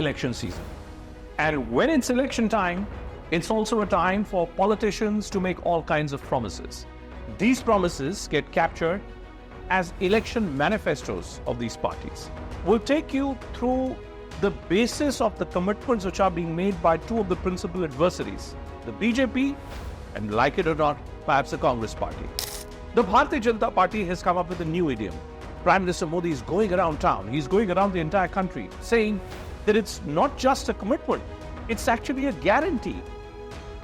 election season. And when it's election time, it's also a time for politicians to make all kinds of promises. These promises get captured as election manifestos of these parties. We'll take you through the basis of the commitments which are being made by two of the principal adversaries, the BJP and, like it or not, perhaps the Congress party. The Bharatiya Janata Party has come up with a new idiom. Prime Minister Modi is going around town, he's going around the entire country, saying that it's not just a commitment, it's actually a guarantee.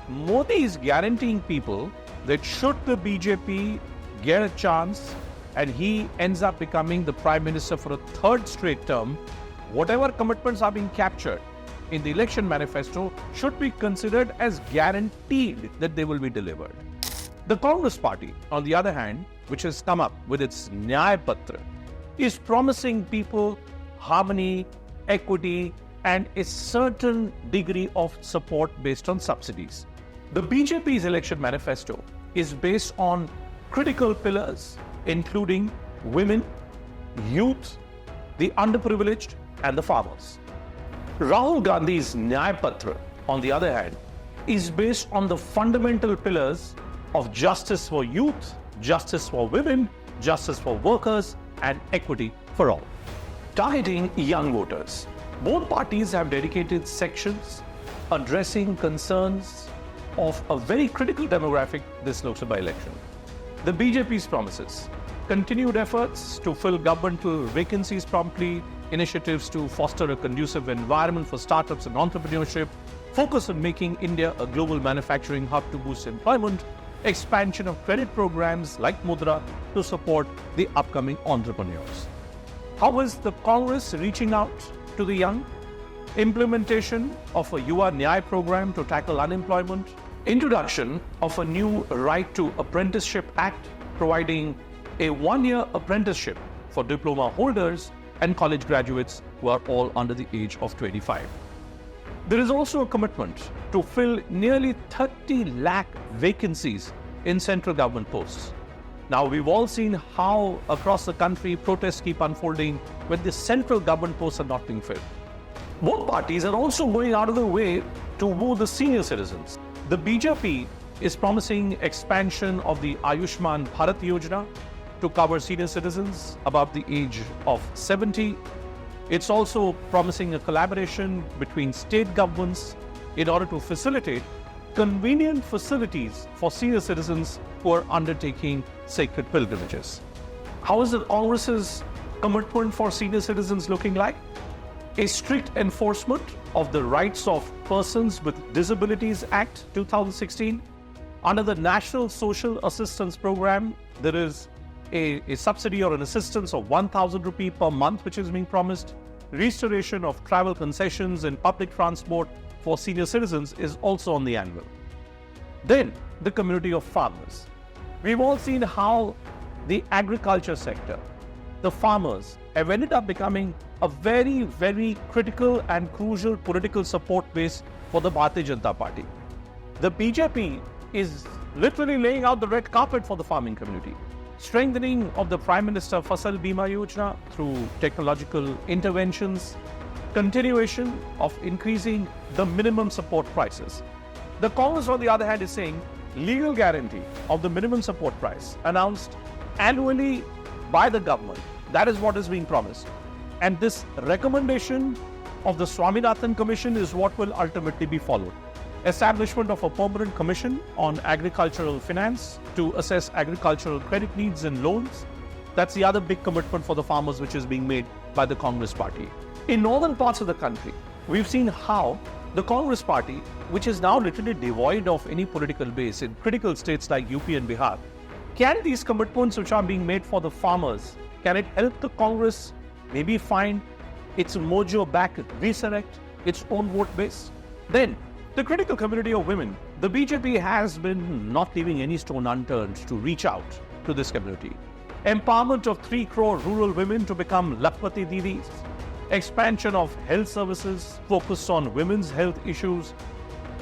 Modi is guaranteeing people that should the BJP get a chance and he ends up becoming the Prime Minister for a third straight term, whatever commitments are being captured in the election manifesto should be considered as guaranteed that they will be delivered. The Congress party, on the other hand, which has come up with its Nyaya Patra, is promising people harmony, equity, and a certain degree of support based on subsidies. The BJP's election manifesto is based on critical pillars, including women, youth, the underprivileged, and the farmers. Rahul Gandhi's Nyaya Patra, on the other hand, is based on the fundamental pillars of justice for youth, justice for women, justice for workers, and equity for all. Targeting young voters, both parties have dedicated sections addressing concerns of a very critical demographic this Lok Sabha election. The BJP's promises, continued efforts to fill governmental vacancies promptly, initiatives to foster a conducive environment for startups and entrepreneurship, focus on making India a global manufacturing hub to boost employment, expansion of credit programs like Mudra to support the upcoming entrepreneurs. How is the Congress reaching out to the young? Implementation of a Yuva Nyaya program to tackle unemployment, introduction of a new Right to Apprenticeship Act providing a one-year apprenticeship for diploma holders and college graduates who are all under the age of 25. There is also a commitment to fill nearly 30 lakh vacancies in central government posts. Now, we've all seen how across the country protests keep unfolding when the central government posts are not being filled. Both parties are also going out of the way to woo the senior citizens. The BJP is promising expansion of the Ayushman Bharat Yojana to cover senior citizens above the age of 70. It's also promising a collaboration between state governments in order to facilitate convenient facilities for senior citizens who are undertaking sacred pilgrimages. How is the Congress's commitment for senior citizens looking like? A strict enforcement of the Rights of Persons with Disabilities Act 2016. Under the National Social Assistance Program, there is a subsidy or an assistance of 1,000 rupee per month which is being promised. Restoration of travel concessions in public transport for senior citizens is also on the anvil. Then, the community of farmers. We've all seen how the agriculture sector, the farmers, have ended up becoming a very, very critical and crucial political support base for the Bharatiya Janata Party. The BJP is literally laying out the red carpet for the farming community. Strengthening of the Prime Minister Fasal Bima Yojana through technological interventions, continuation of increasing the minimum support prices. The Congress, on the other hand, is saying legal guarantee of the minimum support price announced annually by the government. That is what is being promised. And this recommendation of the Swaminathan Commission is what will ultimately be followed. Establishment of a permanent commission on agricultural finance to assess agricultural credit needs and loans. That's the other big commitment for the farmers which is being made by the Congress party. In northern parts of the country, we've seen how the Congress party, which is now literally devoid of any political base in critical states like UP and Bihar, can these commitments which are being made for the farmers, can it help the Congress maybe find its mojo back, resurrect its own vote base? Then, the critical community of women. The BJP has been not leaving any stone unturned to reach out to this community. Empowerment of 3 crore rural women to become Lakpati Didis. Expansion of health services focused on women's health issues.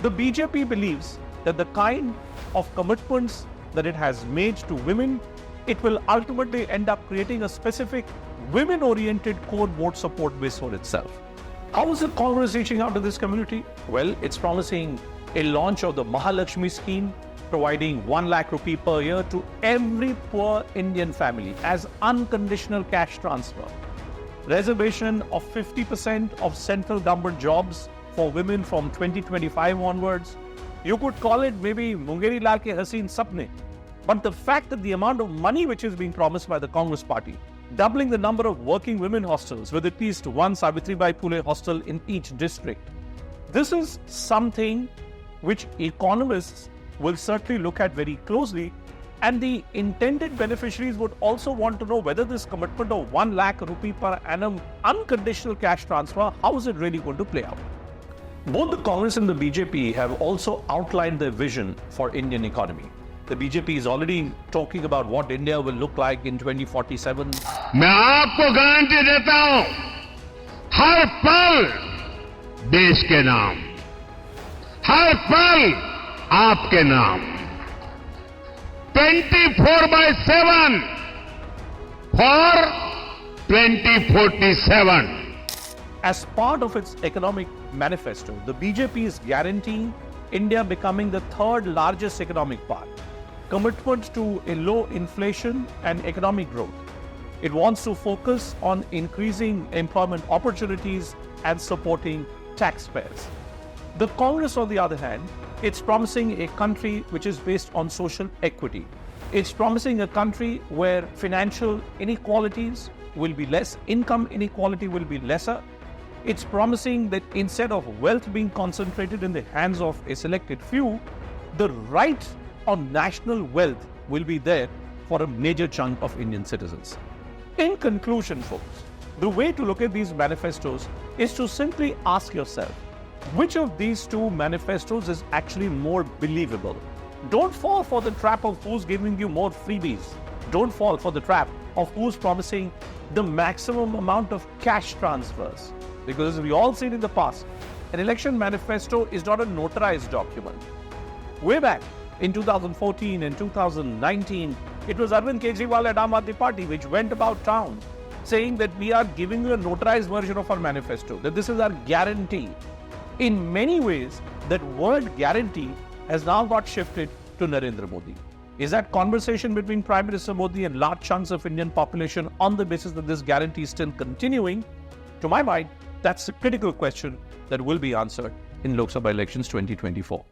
The BJP believes that the kind of commitments that it has made to women, it will ultimately end up creating a specific women-oriented core vote support base for itself. How is the Congress reaching out to this community? Well, it's promising a launch of the Mahalakshmi scheme, providing 1 lakh rupee per year to every poor Indian family as unconditional cash transfer. Reservation of 50% of central government jobs for women from 2025 onwards. You could call it maybe Mungeri Lal ke Haseen Sapne. But the fact that the amount of money which is being promised by the Congress party, doubling the number of working women hostels with at least one Savitribai Phule hostel in each district, this is something which economists will certainly look at very closely, and the intended beneficiaries would also want to know whether this commitment of 1 lakh rupee per annum unconditional cash transfer, how is it really going to play out? Both the Congress and the BJP have also outlined their vision for Indian economy. The BJP is already talking about what India will look like in 2047. मैं आपको guarantee देता हूं, हर पल देश के नाम, हर पल आपके नाम, 24/7 for 2047. As part of its economic manifesto, the BJP is guaranteeing India becoming the third largest economic power. Commitment to a low inflation and economic growth. It wants to focus on increasing employment opportunities and supporting taxpayers. The Congress, on the other hand, it's promising a country which is based on social equity. It's promising a country where financial inequalities will be less, income inequality will be lesser. It's promising that instead of wealth being concentrated in the hands of a selected few, the right on national wealth will be there for a major chunk of Indian citizens. In conclusion, folks, the way to look at these manifestos is to simply ask yourself, which of these two manifestos is actually more believable? Don't fall for the trap of who's giving you more freebies. Don't fall for the trap of who's promising the maximum amount of cash transfers. Because as we all seen in the past, an election manifesto is not a notarized document. Way back in 2014 and 2019, it was Arvind Kejriwal and Aam Aadmi Party which went about town saying that we are giving you a notarized version of our manifesto, that this is our guarantee. In many ways, that word guarantee has now got shifted to Narendra Modi. Is that conversation between Prime Minister Modi and large chunks of Indian population on the basis that this guarantee is still continuing? To my mind, that's the critical question that will be answered in Lok Sabha elections 2024.